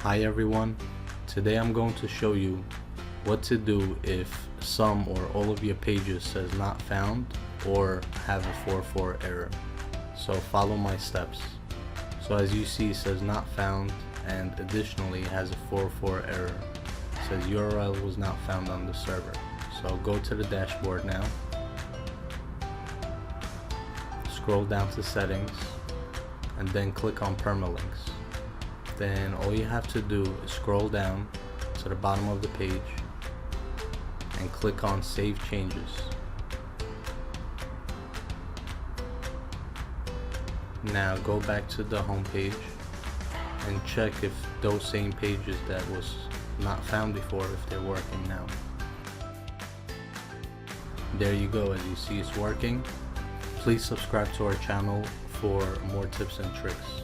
Hi everyone, today I'm going to show you what to do if some or all of your pages says not found or have a 404 error. So follow my steps. So as you see, it says not found, and additionally it has a 404 error. It says URL was not found on the server. So go to the dashboard now, scroll down to settings, and then click on permalinks. Then all you have to do is scroll down to the bottom of the page and click on Save Changes. Now go back to the home page and check if those same pages that was not found before, if they're working now. There you go, as you see it's working. Please subscribe to our channel for more tips and tricks.